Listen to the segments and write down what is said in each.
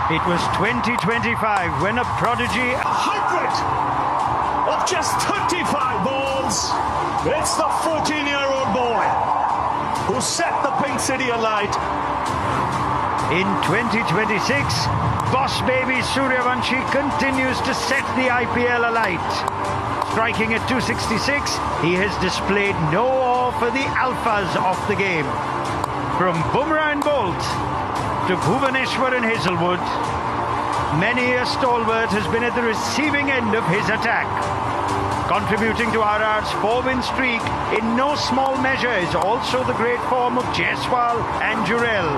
It was 2025 when a prodigy... A hybrid of just 35 balls. It's the 14-year-old boy who set the Pink City alight. In 2026, boss baby Suryavanshi continues to set the IPL alight. Striking at 266, he has displayed no awe for the alphas of the game. From Bumrah and Bolt to Bhuvaneshwar and Hazelwood, many a stalwart has been at the receiving end of his attack. Contributing to RR's 4-win streak in no small measure is also the great form of Jaiswal and Jurel,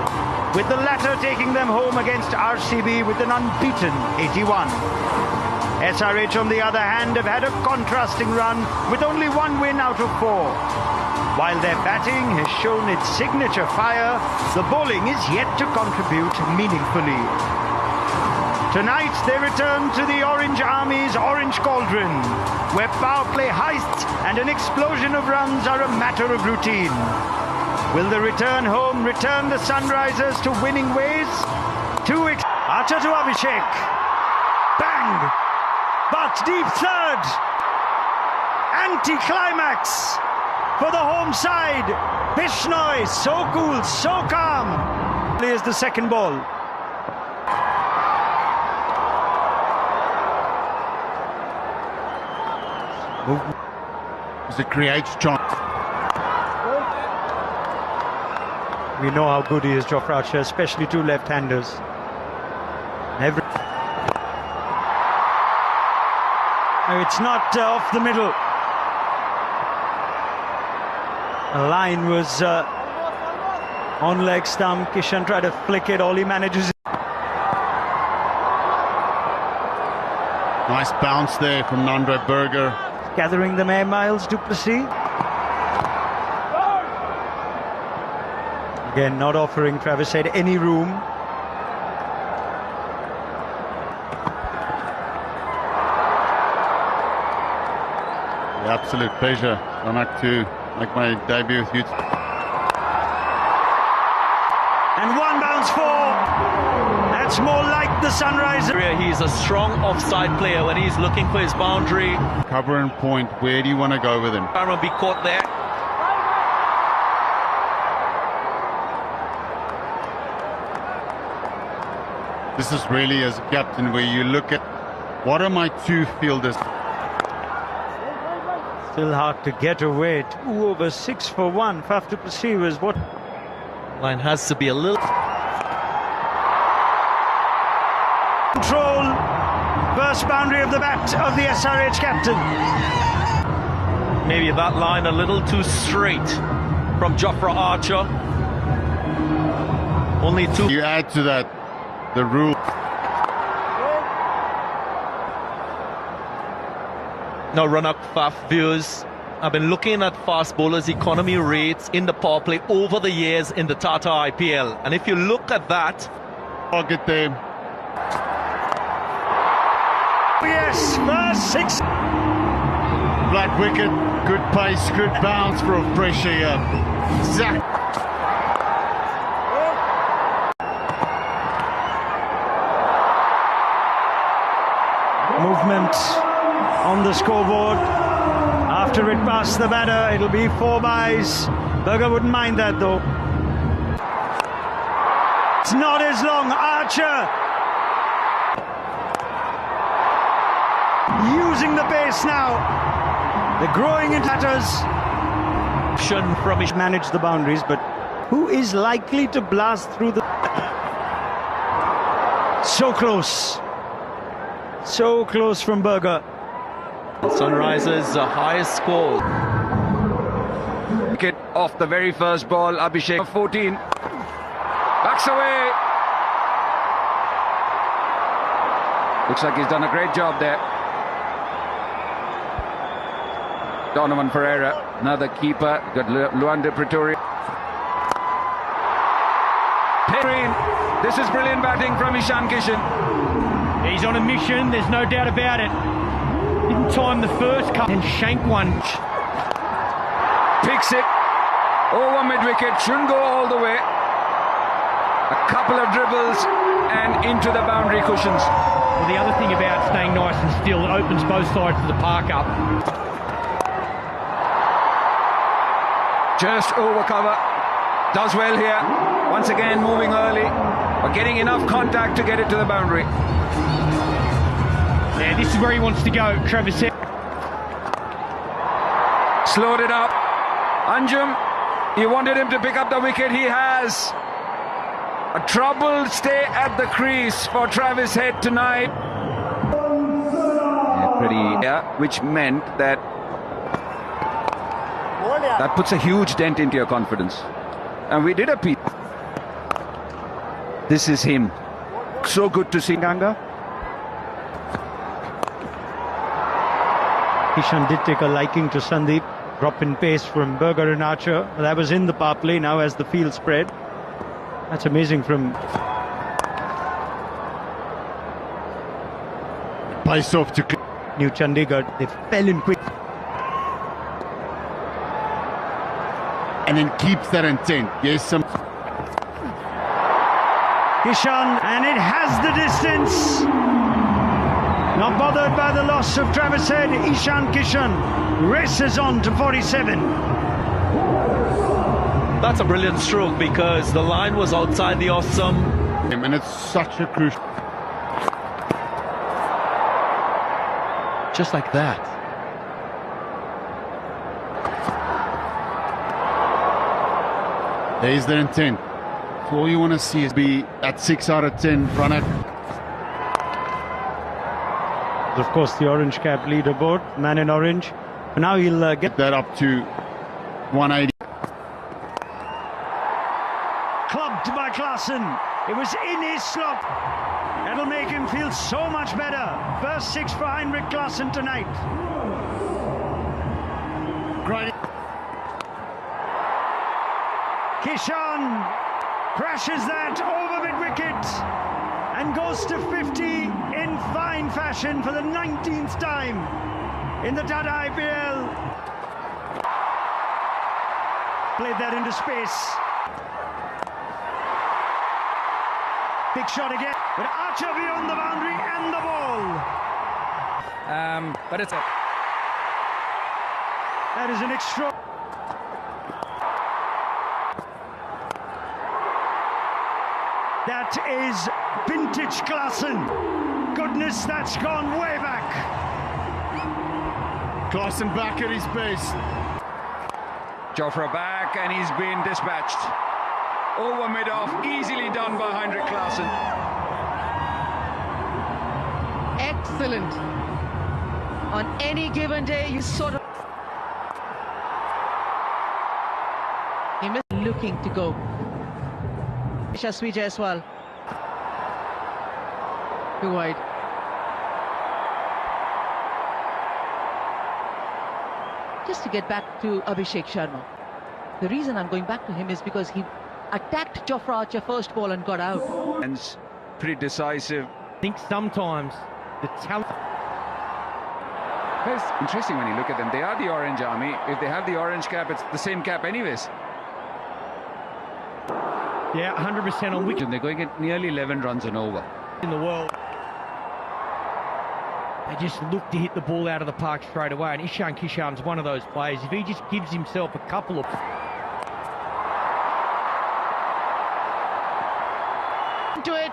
with the latter taking them home against RCB with an unbeaten 81. SRH, on the other hand, have had a contrasting run with only 1 win out of 4. While their batting has shown its signature fire, the bowling is yet to contribute meaningfully. Tonight, they return to the Orange Army's Orange Cauldron, where power play heists and an explosion of runs are a matter of routine. Will the return home return the Sunrisers to winning ways? Archer to Abhishek. Bang! But deep third. Anti-climax for the home side. Bishnoi, so cool, so calm. Plays the second ball. As it creates chance. We know how good he is, Jofra Archer, especially two left-handers. No, it's not off the middle. The line was on leg stump. Kishan tried to flick it. All he manages. Nice bounce there from Nandre Berger. Gathering them air miles, Duplessis. Again, not offering Travis Head any room. The absolute pleasure, Ranak, to make my debut with you. And one bounce four. That's more like the Sunrisers. He's a strong offside player when he's looking for his boundary. Cover and point, where do you want to go with him? Cameron be caught there. This is really, as a captain, where you look at what are my two fielders. Still hard to get away. 2 over 6 for 1. Faf Duplessis was what? Line has to be a little... Control. First boundary of the bat of the SRH captain. Maybe that line a little too straight from Jofra Archer. Only 2. You add to that the rule. Now run-up Faf viewers. I've been looking at fast bowlers' economy rates in the power play over the years in the Tata IPL. And if you look at that... Target there. Yes, first 6. Black wicket, good pace, good bounce for a pressure here. Zach. Movement on the scoreboard. After it passed the batter, it'll be 4 byes. Berger wouldn't mind that though. It's not as long. Archer using the pace now. They're growing into batters. From his manage the boundaries, but who is likely to blast through the... So close. So close from Berger. Sunrisers' highest score. Wicket off the very first ball. Abhishek 14. Backs away. Looks like he's done a great job there. Donovan Ferreira, another keeper. Got Luanda Pretoria. This is brilliant batting from Ishan Kishan. He's on a mission, there's no doubt about it. Didn't time the first cut and shank one. Picks it over mid-wicket, shouldn't go all the way. A couple of dribbles and into the boundary cushions. Well, the other thing about staying nice and still, it opens both sides of the park up. Just over cover. Does well here. Once again, moving early, but getting enough contact to get it to the boundary. Yeah, this is where he wants to go, Travis said. Slowed it up. Anjum, you wanted him to pick up the wicket. He has. A troubled stay at the crease for Travis Head tonight. Which meant that puts a huge dent into your confidence. And we did a piece. This is him. So good to see Ganga. Ishan did take a liking to Sandeep. Drop in pace from Berger and Archer. That was in the power play now as the field spread. That's amazing from... Pace off to... New Chandigarh. They fell in quick. And then keeps that intent. Yes, some... Ishan, and it has the distance. Not bothered by the loss of Travis Head. Ishan Kishan races on to 47. That's a brilliant stroke because the line was outside the off-stump. And it's such a crucial... Just like that. There's their intent. So all you want to see is be at 6 out of 10 run at... Of course, the orange cap leaderboard, man in orange. But now he'll get that up to 180. Clubbed by Klaassen. It was in his slot. That'll make him feel so much better. First six for Heinrich Klaassen tonight. Great. Kishan crashes that over mid-wicket and goes to 50 in fine fashion for the 19th time in the Tata IPL. Played that into space. Big shot again, but Archer beyond the boundary and the ball. But it's... That is an extra... That is vintage Klaassen. Goodness, that's gone way back. Klaassen back at his base. Jofra back and he's been dispatched. Over mid-off, easily done by Heinrich Klaassen. Excellent. On any given day, you sort of... He missed looking to go. Yashasvi Jaiswal. Too wide. Just to get back to Abhishek Sharma. The reason I'm going back to him is because he attacked Jofra Archer first ball and got out. And pretty decisive. I think sometimes the talent... It's interesting when you look at them. They are the orange army. If they have the orange cap, it's the same cap anyways. Yeah, 100% on wicket And they're going at nearly 11 runs and over. in the world. They just look to hit the ball out of the park straight away, and Ishan Kishan's one of those players. If he just gives himself a couple of... To it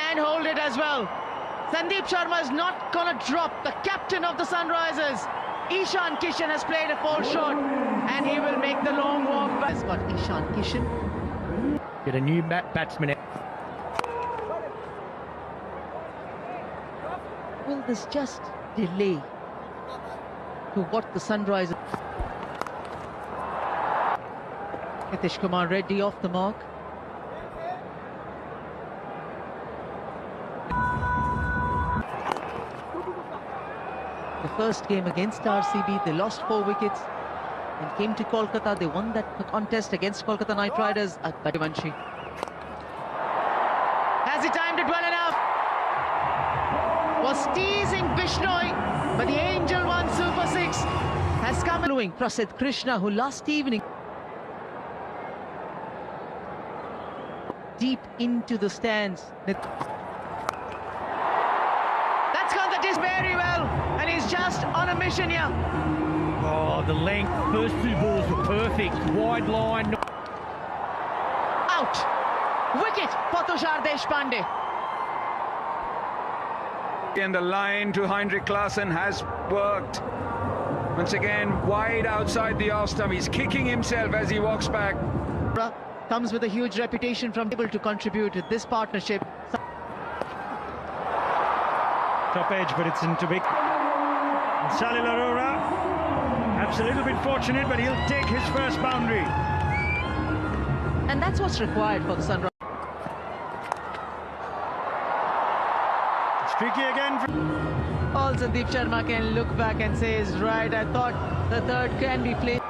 and hold it as well. Sandeep Sharma is not gonna drop. The captain of the Sunrisers, Ishan Kishan, has played a full shot and he will make the long walk. Has got Ishan Kishan. Get a new batsman out. Will this just delay to what the Sunrisers... Nitish Kumar Reddy off the mark. The first game against RCB, they lost 4 wickets and came to Kolkata. They won that contest against Kolkata Knight Riders at Badivanshi. Has he timed it well enough? Was teasing Bishnoi, but the Angel One Super 6 has come following Prasidh Krishna, who last evening deep into the stands. That's gone the disc very well, and he's just on a mission here. Oh, the length. First two balls were perfect. Wide line. Out. Wicket for Tushar Deshpande. And the line to Heinrich Klaasen has worked. Once again, wide outside the off stump. He's kicking himself as he walks back. Comes with a huge reputation from able to contribute to this partnership. Top edge, but it's into big. Salil Arora, perhaps a little bit fortunate, but he'll take his first boundary. And that's what's required for the Sunrise. Streaky again. All Sandeep Sharma can look back and say is right. I thought the third can be played.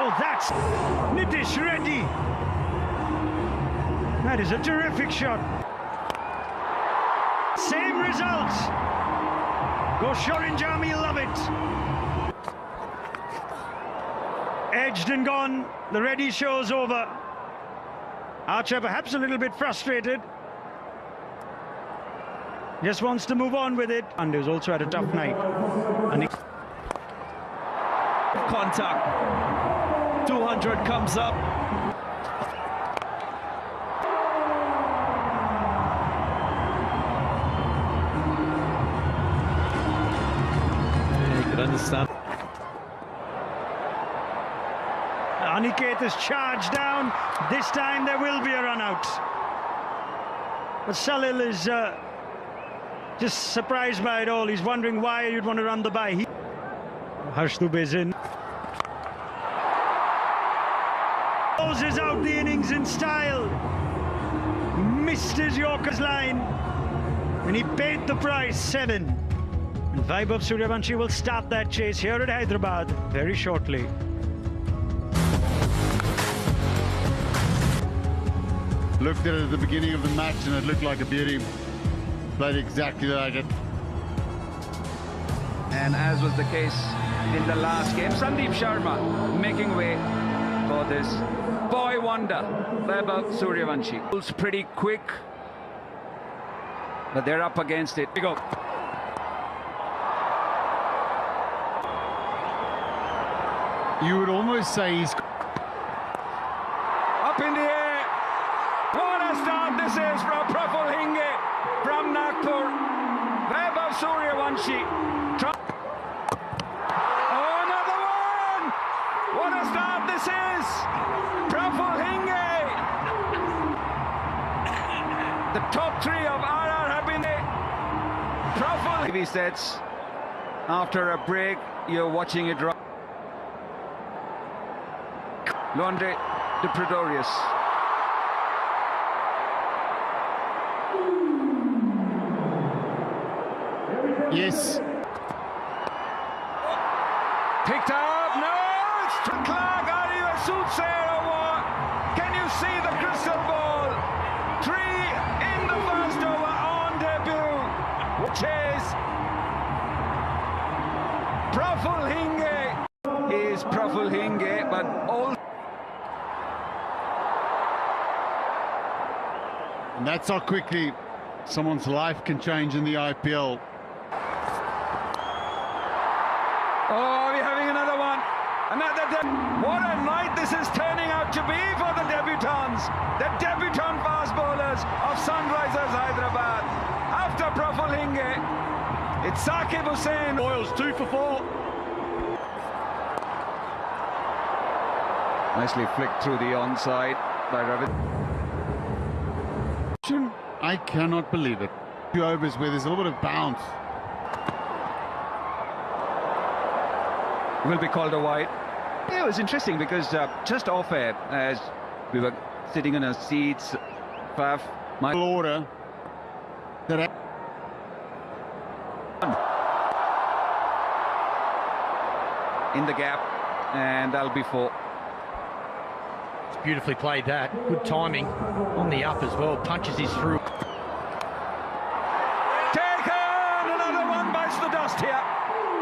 Oh, that's Nitish Reddy. That is a terrific shot. Same result. Gosharin Jami love it. Edged and gone. The Reddy show's over. Archer perhaps a little bit frustrated. Just wants to move on with it. And he's also had a tough night. And Contact. 200 comes up. You can understand. Aniket has charged down. This time there will be a run out. But Salil is just surprised by it all. He's wondering why you'd want to run the bye. Harsh Dubey's in. Closes out the innings in style. Missed his Yorker's line. And he paid the price, 7. And Vaibhav Suryavanshi will start that chase here at Hyderabad very shortly. Looked at it at the beginning of the match and it looked like a beauty. Played exactly like it. And as was the case in the last game, Sandeep Sharma making way for this boy wonder, Vaibhav Suryavanshi. Pulls pretty quick, but they're up against it. Here we go. You would almost say he's... Up in the air. What a start this is from Praful Hinge from Nagpur. Vaibhav Suryavanshi. Oh, another one! What a start this is! Praful Hinge. The top 3 of RR have been Praful. Heavy sets. After a break, you're watching it right. Luandre de Predorius. Yes. Picked up, no, it's Clark. Are you a soothsayer or what? Can you see the crystal ball? 3 in the first over on debut, which is Praful Hinge. Is Praful Hinge, but all. And that's how quickly someone's life can change in the IPL. Oh, we're having another one. What a night this is turning out to be for the debutants. The debutant fast bowlers of Sunrisers Hyderabad. After Praful Hinge, it's Saqib Hussain. Boyle's 2 for 4. Nicely flicked through the onside by Ravid. I cannot believe it. 2 overs where there's a little bit of bounce. Will be called a wide. Yeah, it was interesting because just off air, as we were sitting in our seats, Faf, my Order that in the gap, and that'll be 4. It's beautifully played that. Good timing on the up as well. Punches his through. Taken! Another one bites the dust here.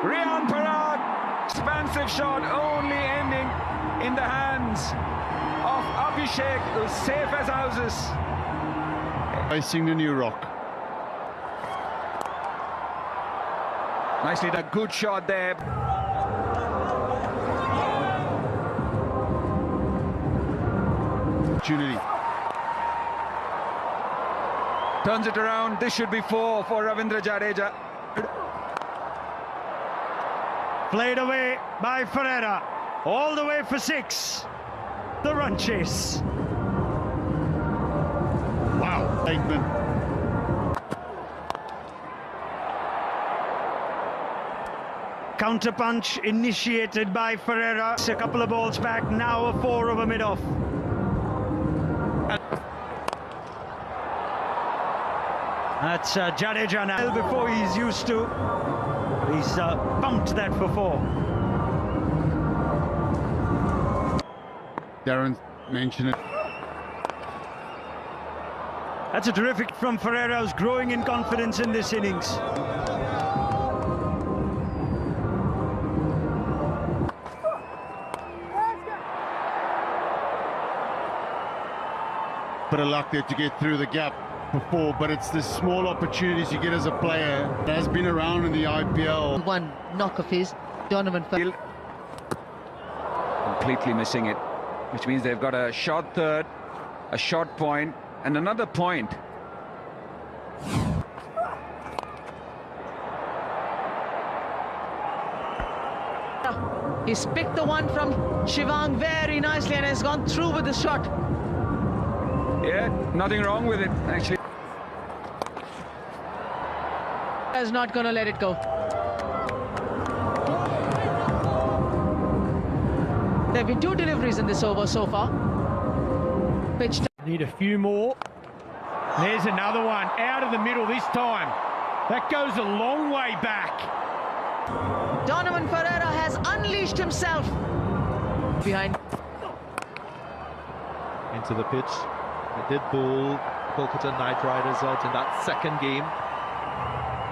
Rian Parag. Expansive shot, only ending in the hands of Abhishek, who's safe as houses. Facing the New Rock. Nicely done, good shot there. Opportunity. Turns it around. This should be 4 for Ravindra Jadeja. Played away by Ferreira. All the way for 6. The run chase. Wow. Aikman. Counter punch initiated by Ferreira. A couple of balls back, now a 4 over mid-off. That's Jadeja now, before he's used to. He's pumped that for 4. Darren mentioned it. That's a terrific from Ferreira, who's growing in confidence in this innings. Bit of luck there to get through the gap before, but it's the small opportunities you get as a player that has been around in the IPL. One knock of his, Donovan Ferreira. Completely missing it, which means they've got a short third, a short point, and another point. He's picked the one from Shivang very nicely and has gone through with the shot. Yeah, nothing wrong with it, actually. Is not going to let it go. There have been 2 deliveries in this over so far. Pitched. Need a few more. There's another one out of the middle this time. That goes a long way back. Donovan Ferreira has unleashed himself. Behind. Into the pitch. They did bowl Kolkata Knight Riders out in that second game,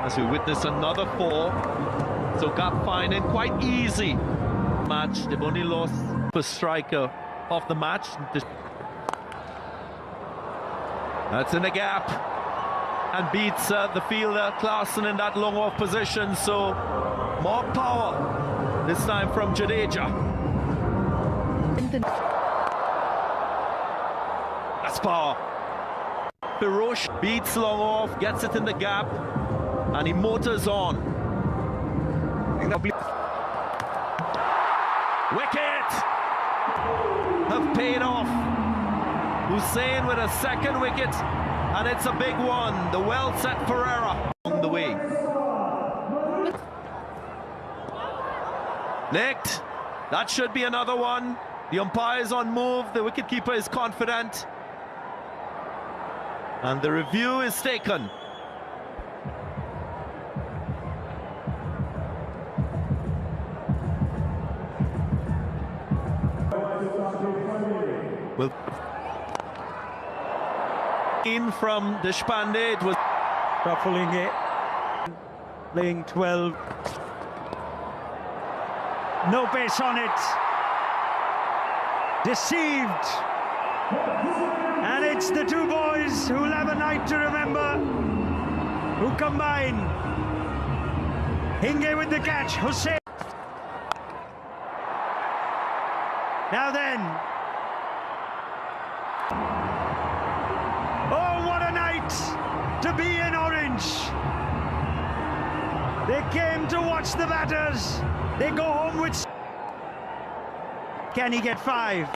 as we witness another 4. So gap finding quite easy match. They've only lost for striker of the match. That's in the gap and beats the fielder Klaasen in that long off position. So more power this time from Jadeja. That's power. Firosh beats long off, gets it in the gap, and he motors on. Wicket have paid off. Hussain with a second wicket, and it's a big one. The well set Ferreira on the way. Nicked. That should be another one. The umpire is on move. The wicketkeeper is confident. And the review is taken. Well, in from Deshpande, it was Ruffling it. Playing 12. No pace on it. Deceived. And it's the 2 boys who'll have a night to remember, who combine. Hinge with the catch, Hussain. Now then. Oh, what a night to be in orange. They came to watch the batters. They go home with... Can he get 5?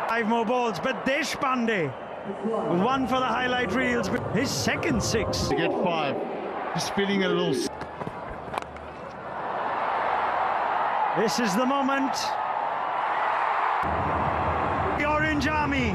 5 more balls, but Deshpande, 1 for the highlight reels, his second 6. To get 5. Just feeling a little... This is the moment. The Orange Army